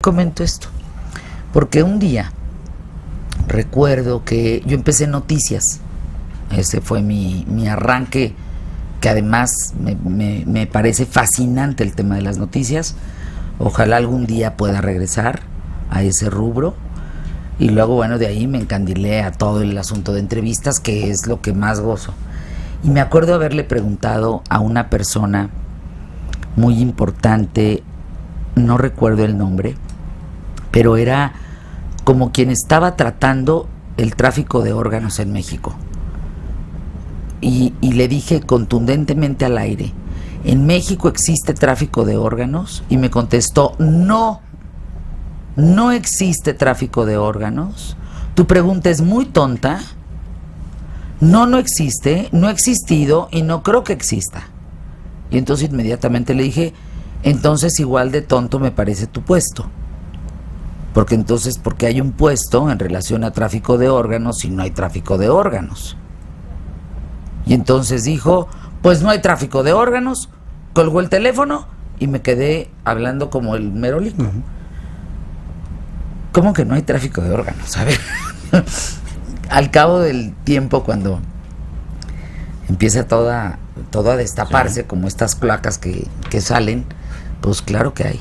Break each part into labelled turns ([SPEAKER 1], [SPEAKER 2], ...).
[SPEAKER 1] comento esto? Porque un día recuerdo que yo empecé en noticias. Ese fue mi arranque, que además me parece fascinante el tema de las noticias. Ojalá algún día pueda regresar a ese rubro. Y luego, bueno, de ahí me encandilé a todo el asunto de entrevistas, que es lo que más gozo. Y me acuerdo haberle preguntado a una persona muy importante, no recuerdo el nombre, pero era como quien estaba tratando el tráfico de órganos en México. Y le dije contundentemente al aire, ¿en México existe tráfico de órganos? Y me contestó, no existe tráfico de órganos. Tu pregunta es muy tonta. No existe, no ha existido y no creo que exista. Y entonces inmediatamente le dije, entonces igual de tonto me parece tu puesto. Porque entonces, ¿por qué hay un puesto en relación a tráfico de órganos si no hay tráfico de órganos? Y entonces dijo, pues no hay tráfico de órganos, colgó el teléfono y me quedé hablando como el merolico. ¿Cómo que no hay tráfico de órganos? A ver, al cabo del tiempo, cuando empieza todo a destaparse, sí, como estas cloacas que salen, pues claro que hay.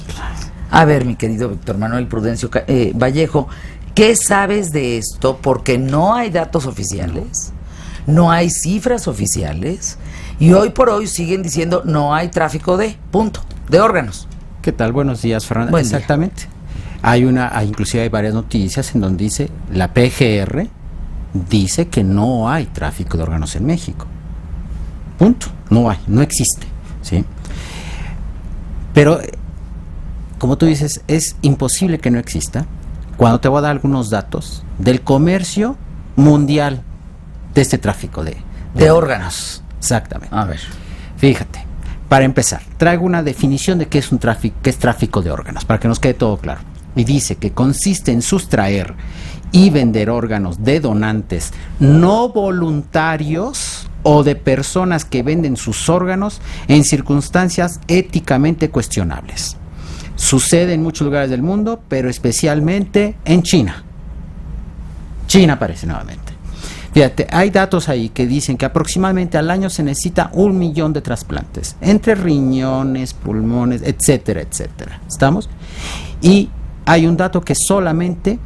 [SPEAKER 1] A ver, mi querido Víctor Manuel Prudencio Vallejo, ¿qué sabes de esto? Porque no hay datos oficiales, no hay cifras oficiales, y hoy por hoy siguen diciendo no hay tráfico de órganos.
[SPEAKER 2] ¿Qué tal? Buenos días, Fernanda.
[SPEAKER 1] Buen
[SPEAKER 2] Exactamente. Inclusive hay varias noticias en donde dice, la PGR dice que no hay tráfico de órganos en México. Punto. No hay, no existe, ¿sí? Pero, como tú dices, es imposible que no exista, cuando te voy a dar algunos datos del comercio mundial de este tráfico de órganos. Exactamente.
[SPEAKER 1] A ver.
[SPEAKER 2] Fíjate, para empezar, traigo una definición de qué es tráfico de órganos, para que nos quede todo claro. Y dice que consiste en sustraer y vender órganos de donantes no voluntarios o de personas que venden sus órganos en circunstancias éticamente cuestionables. Sucede en muchos lugares del mundo, pero especialmente en China. China aparece nuevamente. Fíjate, hay datos ahí que dicen que aproximadamente al año se necesita 1 millón de trasplantes, entre riñones, pulmones, etcétera, etcétera. ¿Estamos? Y hay un dato que solamente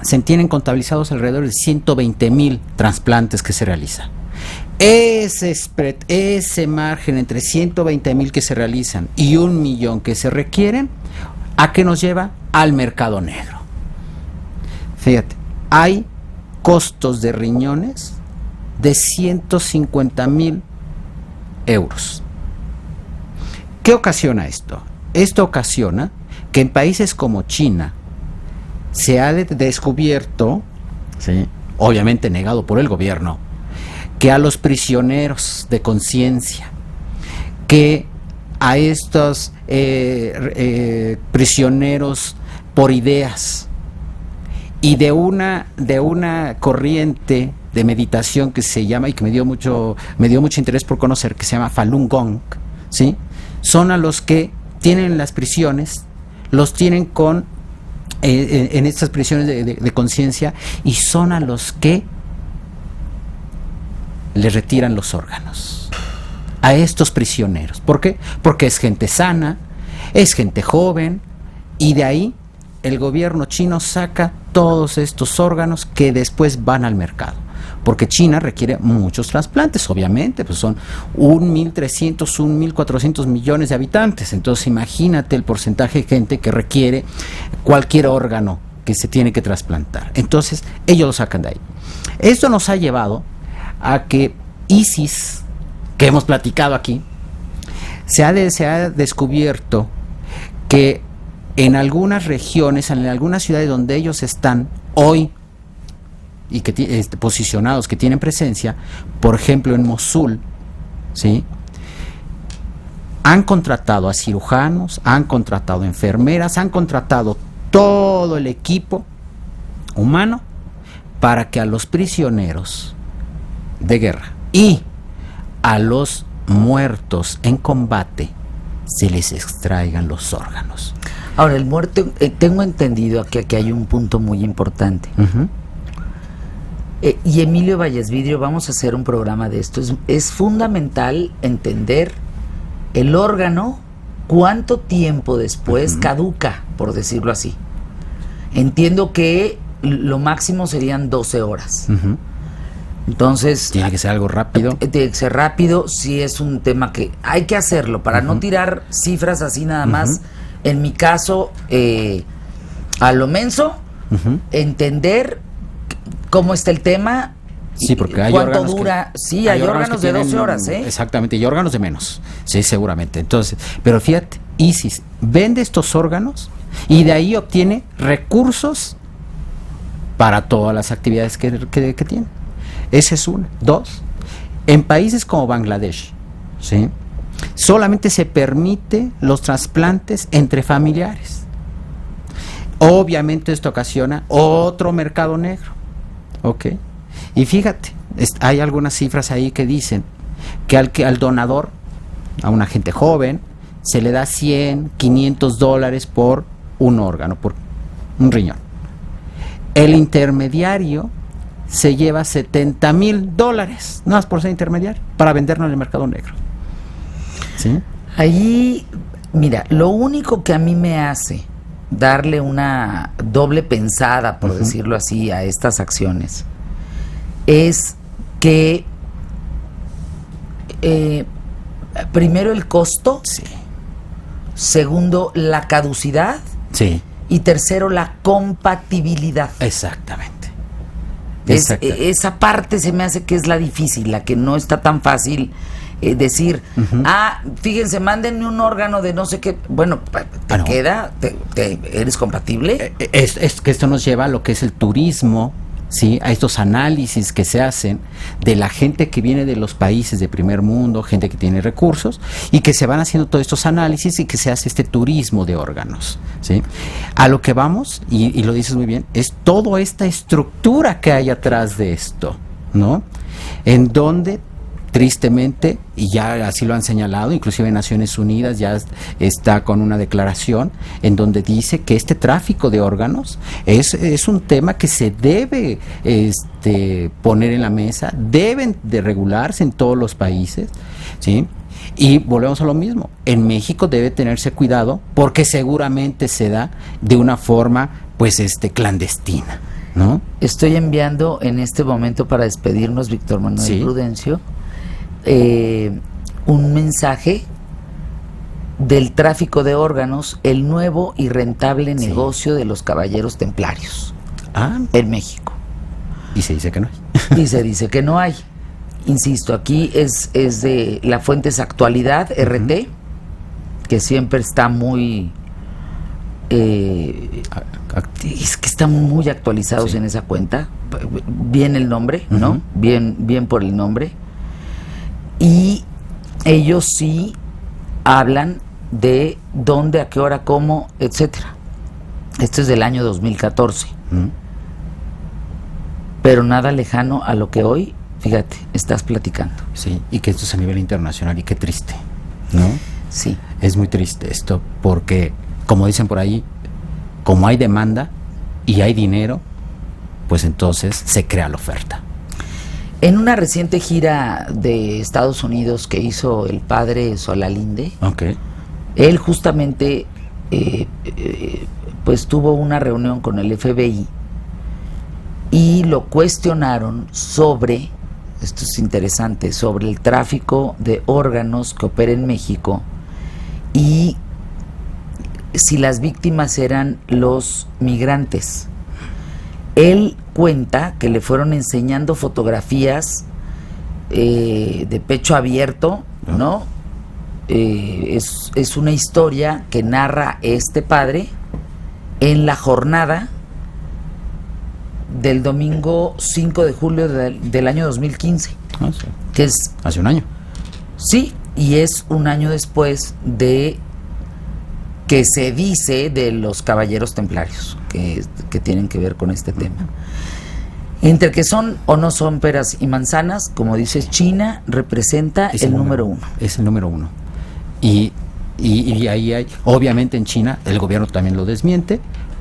[SPEAKER 2] se tienen contabilizados alrededor de 120,000 trasplantes que se realizan. Ese margen entre 120,000 que se realizan y 1 millón que se requieren, ¿a qué nos lleva? Al mercado negro. Fíjate, hay costos de riñones de 150,000 euros. ¿Qué ocasiona esto? Esto ocasiona que en países como China se ha descubierto, ¿sí?, obviamente negado por el gobierno, que a los prisioneros de conciencia, que a estos prisioneros por ideas y de una corriente de meditación que se llama, y que me dio mucho interés por conocer, que se llama Falun Gong, ¿sí?, son a los que tienen las prisiones, los tienen en estas prisiones de conciencia, y son a los que le retiran los órganos a estos prisioneros. ¿Por qué? Porque es gente sana, es gente joven, y de ahí el gobierno chino saca todos estos órganos que después van al mercado. Porque China requiere muchos trasplantes, obviamente, pues son 1.300, 1.400 millones de habitantes. Entonces imagínate el porcentaje de gente que requiere cualquier órgano que se tiene que trasplantar. Entonces ellos lo sacan de ahí. Esto nos ha llevado a que ISIS, que hemos platicado aquí, se ha descubierto que en algunas regiones, en algunas ciudades donde ellos están hoy y que posicionados, que tienen presencia, por ejemplo en Mosul, ¿sí?, han contratado a cirujanos, han contratado enfermeras, han contratado todo el equipo humano para que a los prisioneros de guerra y a los muertos en combate se les extraigan los órganos.
[SPEAKER 1] Ahora, el muerto, tengo entendido que aquí hay un punto muy importante.
[SPEAKER 2] Ujú.
[SPEAKER 1] Y Emilio Vallesvidrio, vamos a hacer un programa de esto. Es fundamental entender el órgano, cuánto tiempo después caduca, por decirlo así. Entiendo que lo máximo serían 12 horas.
[SPEAKER 2] Ujú.
[SPEAKER 1] Entonces,
[SPEAKER 2] Tiene que ser algo rápido.
[SPEAKER 1] tiene que ser rápido. Sí, es un tema que hay que hacerlo para no tirar cifras así nada más. En mi caso, a lo menso,
[SPEAKER 2] Ujú.
[SPEAKER 1] entender cómo está el tema.
[SPEAKER 2] Sí, porque hay
[SPEAKER 1] ¿Cuánto
[SPEAKER 2] órganos
[SPEAKER 1] dura?
[SPEAKER 2] que,
[SPEAKER 1] Sí, hay órganos
[SPEAKER 2] que
[SPEAKER 1] de
[SPEAKER 2] tienen,
[SPEAKER 1] 12 horas, ¿eh?
[SPEAKER 2] Exactamente, y órganos de menos. Sí, seguramente. Entonces, pero fíjate, ISIS vende estos órganos y de ahí obtiene recursos para todas las actividades que tiene. Esa es una. Dos, en países como Bangladesh, ¿sí?, solamente se permite los trasplantes entre familiares. Obviamente esto ocasiona otro mercado negro, ¿ok? Y fíjate, hay algunas cifras ahí que dicen que al donador, a una gente joven, se le da 100, $500 por un órgano, por un riñón. El intermediario se lleva $70,000, no más por ser intermediario, para venderlo en el mercado negro. ¿Sí?
[SPEAKER 1] Ahí, mira, lo único que a mí me hace darle una doble pensada, por decirlo así, a estas acciones, es que primero el costo,
[SPEAKER 2] Sí.
[SPEAKER 1] segundo la caducidad
[SPEAKER 2] Sí,
[SPEAKER 1] y tercero la compatibilidad.
[SPEAKER 2] exactamente.
[SPEAKER 1] Esa parte se me hace que es la difícil, la que no está tan fácil decir, fíjense, mándenme un órgano de no sé qué, bueno, te
[SPEAKER 2] no.
[SPEAKER 1] queda, ¿eres compatible?
[SPEAKER 2] Es que esto nos lleva a lo que es el turismo, ¿sí?, a estos análisis que se hacen de la gente que viene de los países de primer mundo, gente que tiene recursos, y que se van haciendo todos estos análisis y que se hace este turismo de órganos, ¿sí? A lo que vamos, y lo dices muy bien, es toda esta estructura que hay atrás de esto, ¿no? En donde tristemente, y ya así lo han señalado, inclusive Naciones Unidas ya está con una declaración en donde dice que este tráfico de órganos es un tema que se debe poner en la mesa, deben de regularse en todos los países, ¿sí? Y volvemos a lo mismo, en México debe tenerse cuidado porque seguramente se da de una forma pues clandestina, ¿no?
[SPEAKER 1] Estoy enviando en este momento para despedirnos, Víctor Manuel
[SPEAKER 2] Sí.
[SPEAKER 1] Prudencio, un mensaje del tráfico de órganos, el nuevo y rentable
[SPEAKER 2] Sí.
[SPEAKER 1] negocio de los caballeros templarios
[SPEAKER 2] Ah,
[SPEAKER 1] en México.
[SPEAKER 2] y se dice que no hay.
[SPEAKER 1] Y se dice que no hay. Insisto, aquí es de la fuente es Actualidad RT, que siempre está muy es que están muy actualizados
[SPEAKER 2] Sí.
[SPEAKER 1] en esa cuenta. Bien el nombre, ¿no?
[SPEAKER 2] Ujú.
[SPEAKER 1] Bien por el nombre. Y ellos sí hablan de dónde, a qué hora, cómo, etcétera. Esto es del año 2014.
[SPEAKER 2] ¿Mm?
[SPEAKER 1] Pero nada lejano a lo que hoy, fíjate, estás platicando.
[SPEAKER 2] Sí, y que esto es a nivel internacional, y qué triste, ¿no?
[SPEAKER 1] Sí.
[SPEAKER 2] Es muy triste esto, porque, como dicen por ahí, como hay demanda y hay dinero, pues entonces se crea la oferta.
[SPEAKER 1] En una reciente gira de Estados Unidos que hizo el padre Solalinde,
[SPEAKER 2] Ok.
[SPEAKER 1] él justamente pues tuvo una reunión con el FBI y lo cuestionaron sobre, esto es interesante, sobre el tráfico de órganos que opera en México y si las víctimas eran los migrantes. Él cuenta que le fueron enseñando fotografías de pecho abierto, ¿no? Es una historia que narra este padre en la jornada del domingo 5 de julio del año 2015,
[SPEAKER 2] Ah, sí.
[SPEAKER 1] que es,
[SPEAKER 2] Hace un año.
[SPEAKER 1] sí, y es un año después de que se dice de los caballeros templarios, que tienen que ver con este tema. Entre que son o no son peras y manzanas, como dices, China representa
[SPEAKER 2] Es
[SPEAKER 1] el número uno.
[SPEAKER 2] Es el número uno. Y Y ahí hay, obviamente en China, el gobierno también lo desmiente,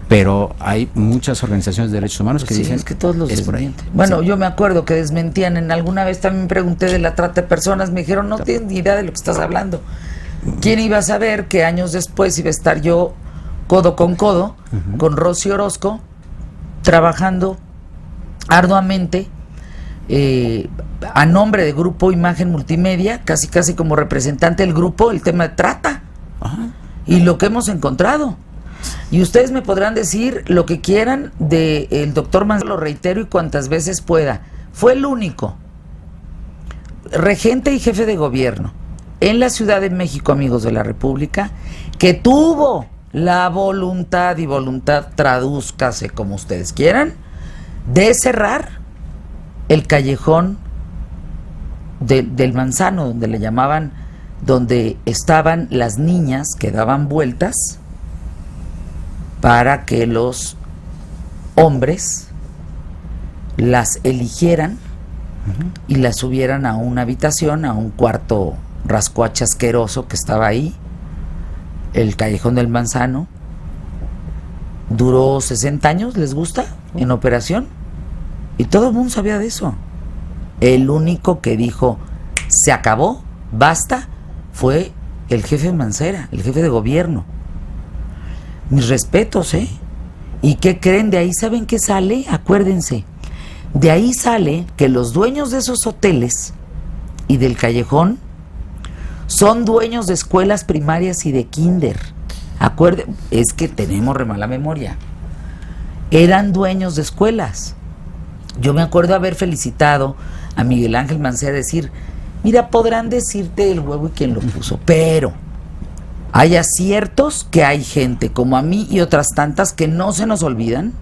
[SPEAKER 2] pero hay muchas organizaciones de derechos humanos que
[SPEAKER 1] Sí,
[SPEAKER 2] dicen
[SPEAKER 1] es que todos los
[SPEAKER 2] es por ahí.
[SPEAKER 1] desmienten. Bueno,
[SPEAKER 2] Sí.
[SPEAKER 1] yo me acuerdo que desmentían. En alguna vez también pregunté de la trata de personas. Me dijeron, no tienes ni idea de lo que estás hablando. ¿Quién iba a saber que años después iba a estar yo codo con codo con Rosy Orozco trabajando arduamente a nombre de Grupo Imagen Multimedia, casi como representante del grupo, el tema de trata?
[SPEAKER 2] Ajá.
[SPEAKER 1] Y lo que hemos encontrado. Y ustedes me podrán decir lo que quieran del doctor Manzano, lo reitero y cuantas veces pueda. Fue el único regente y jefe de gobierno en la Ciudad de México, amigos de la República, que tuvo la voluntad, y voluntad tradúzcase como ustedes quieran, de cerrar el callejón del Manzano, donde le llamaban, donde estaban las niñas que daban vueltas para que los hombres las eligieran y las subieran a una habitación, a un cuarto rascuache asqueroso que estaba ahí, el Callejón del Manzano. Duró 60 años, ¿les gusta? En operación. Y todo el mundo sabía de eso. El único que dijo, se acabó, basta, fue el jefe Mancera, el jefe de gobierno. Mis respetos, ¿eh? ¿Y qué creen? De ahí, ¿saben qué sale? Acuérdense. De ahí sale que los dueños de esos hoteles y del callejón son dueños de escuelas primarias y de kinder. Es que tenemos re mala memoria. Eran dueños de escuelas. Yo me acuerdo haber felicitado a Miguel Ángel Mancera, decir, mira, podrán decirte el huevo y quién lo puso, pero hay aciertos que hay gente como a mí y otras tantas que no se nos olvidan,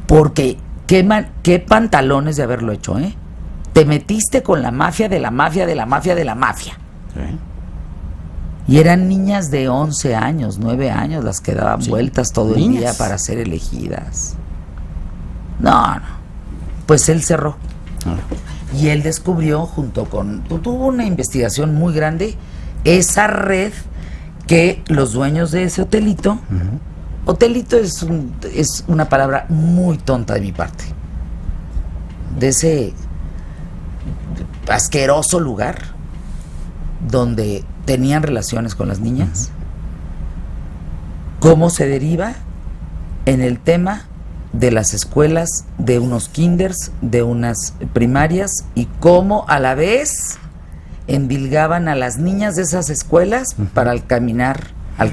[SPEAKER 1] porque qué pantalones de haberlo hecho, ¿eh? Te metiste con la mafia de la mafia de la mafia de la mafia.
[SPEAKER 2] Sí.
[SPEAKER 1] Y eran niñas de 11 años, 9 años las que daban vueltas todo el día para ser elegidas. No. Pues él cerró. Y él descubrió, junto con... Tuvo una investigación muy grande, esa red que los dueños de ese hotelito... Hotelito es una palabra muy tonta de mi parte. De ese asqueroso lugar donde tenían relaciones con las niñas. ¿Cómo se deriva en el tema de las escuelas, de unos kinders, de unas primarias, y cómo a la vez endilgaban a las niñas de esas escuelas para al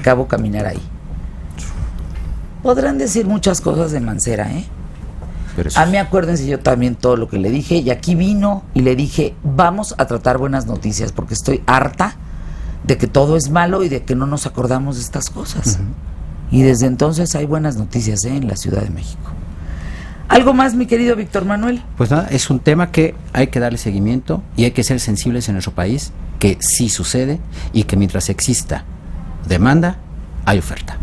[SPEAKER 1] cabo caminar ahí? Podrán decir muchas cosas de Mancera, ¿eh?
[SPEAKER 2] Pero eso
[SPEAKER 1] A mí acuérdense yo también todo lo que le dije, y aquí vino y le dije, vamos a tratar buenas noticias, porque estoy harta de que todo es malo y de que no nos acordamos de estas cosas. Y desde entonces hay buenas noticias, ¿eh? En la Ciudad de México. ¿Algo más, mi querido Víctor Manuel?
[SPEAKER 2] Pues nada, es un tema que hay que darle seguimiento y hay que ser sensibles en nuestro país, que sí sucede y que mientras exista demanda, hay oferta.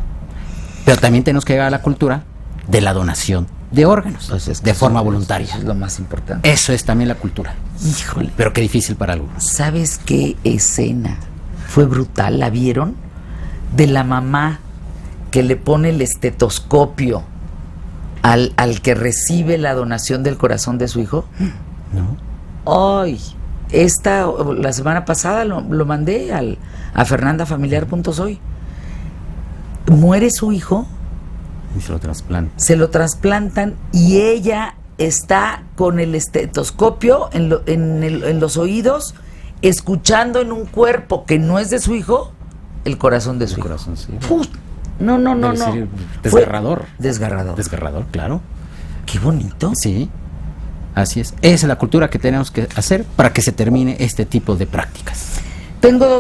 [SPEAKER 2] Pero también tenemos que llegar a la cultura de la donación de órganos,
[SPEAKER 1] Pues es que
[SPEAKER 2] de forma
[SPEAKER 1] eso
[SPEAKER 2] voluntaria.
[SPEAKER 1] es lo más importante.
[SPEAKER 2] Eso es también la cultura.
[SPEAKER 1] Híjole.
[SPEAKER 2] Pero qué difícil para algunos.
[SPEAKER 1] ¿Sabes qué escena fue brutal? ¿La vieron? De la mamá que le pone el estetoscopio al que recibe la donación del corazón de su hijo.
[SPEAKER 2] ¿No?
[SPEAKER 1] Ay, la semana pasada lo mandé a fernandafamiliar.soy. Muere su hijo,
[SPEAKER 2] Y se lo trasplantan.
[SPEAKER 1] se lo trasplantan y ella está con el estetoscopio en los oídos, escuchando en un cuerpo que no es de su hijo, el corazón de su hijo.
[SPEAKER 2] Corazón, sí.
[SPEAKER 1] Uf, no.
[SPEAKER 2] Debe ser desgarrador.
[SPEAKER 1] Desgarrador.
[SPEAKER 2] Desgarrador, claro.
[SPEAKER 1] Qué bonito.
[SPEAKER 2] Sí, así es. Esa es la cultura que tenemos que hacer para que se termine este tipo de prácticas.
[SPEAKER 1] Tengo